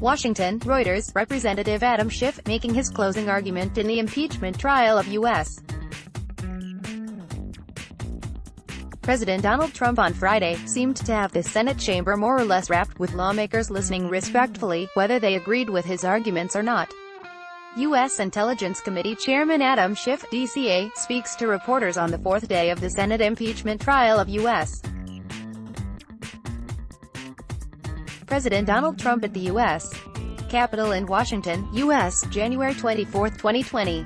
Washington, Reuters, Representative Adam Schiff, making his closing argument in the impeachment trial of U.S. President Donald Trump on Friday, seemed to have the Senate chamber more or less wrapped, with lawmakers listening respectfully, whether they agreed with his arguments or not. U.S. Intelligence Committee Chairman Adam Schiff, DCA, speaks to reporters on the fourth day of the Senate impeachment trial of U.S. President Donald Trump at the U.S. Capitol in Washington, U.S., January 24, 2020.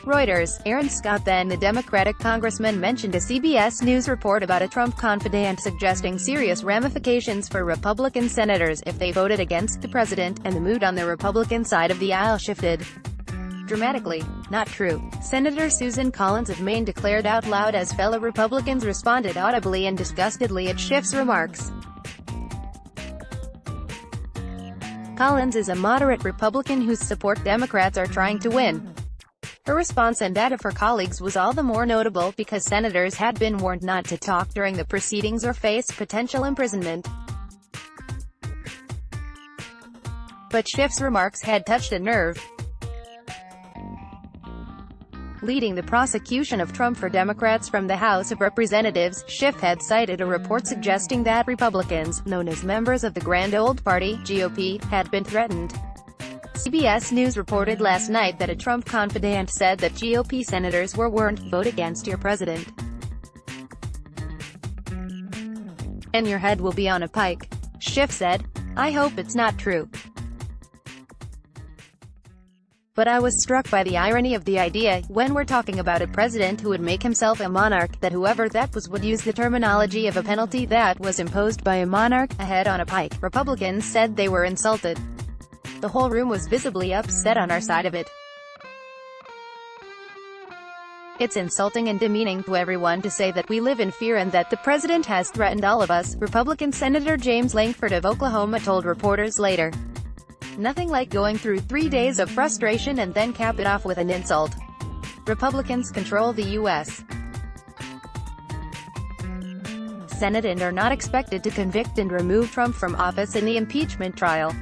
Reuters, Aaron Scott, then the Democratic congressman, mentioned a CBS News report about a Trump confidant suggesting serious ramifications for Republican senators if they voted against the president, and the mood on the Republican side of the aisle shifted dramatically. Not true. Senator Susan Collins of Maine declared out loud as fellow Republicans responded audibly and disgustedly at Schiff's remarks. Collins is a moderate Republican whose support Democrats are trying to win. Her response, and that of her colleagues, was all the more notable because senators had been warned not to talk during the proceedings or face potential imprisonment. But Schiff's remarks had touched a nerve. Leading the prosecution of Trump for Democrats from the House of Representatives, Schiff had cited a report suggesting that Republicans, known as members of the Grand Old Party, GOP, had been threatened. CBS News reported last night that a Trump confidant said that GOP senators were warned, "Vote against your president, and your head will be on a pike." Schiff said, "I hope it's not true. But I was struck by the irony of the idea, when we're talking about a president who would make himself a monarch, that whoever that was would use the terminology of a penalty that was imposed by a monarch, a head on a pike." Republicans said they were insulted. The whole room was visibly upset on our side of it. "It's insulting and demeaning to everyone to say that we live in fear and that the president has threatened all of us," Republican Senator James Lankford of Oklahoma told reporters later. "Nothing like going through 3 days of frustration and then cap it off with an insult." Republicans control the U.S. Senate and are not expected to convict and remove Trump from office in the impeachment trial.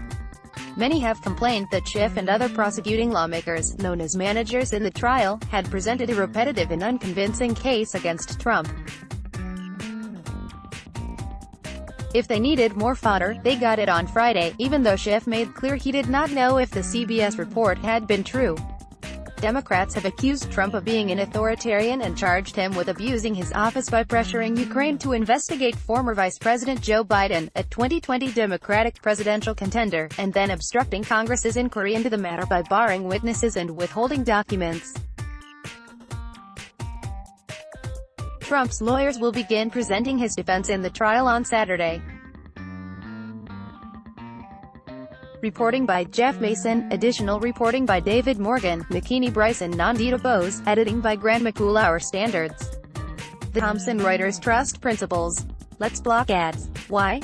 Many have complained that Schiff and other prosecuting lawmakers, known as managers in the trial, had presented a repetitive and unconvincing case against Trump. If they needed more fodder, they got it on Friday, even though Schiff made clear he did not know if the CBS report had been true. Democrats have accused Trump of being an authoritarian and charged him with abusing his office by pressuring Ukraine to investigate former Vice President Joe Biden, a 2020 Democratic presidential contender, and then obstructing Congress's inquiry into the matter by barring witnesses and withholding documents. Trump's lawyers will begin presenting his defense in the trial on Saturday. Reporting by Jeff Mason, additional reporting by David Morgan, McKinney Bryson, Nandita Bose, editing by Grant McCool. Our standards. The Thomson Reuters Trust Principles. Let's block ads. Why?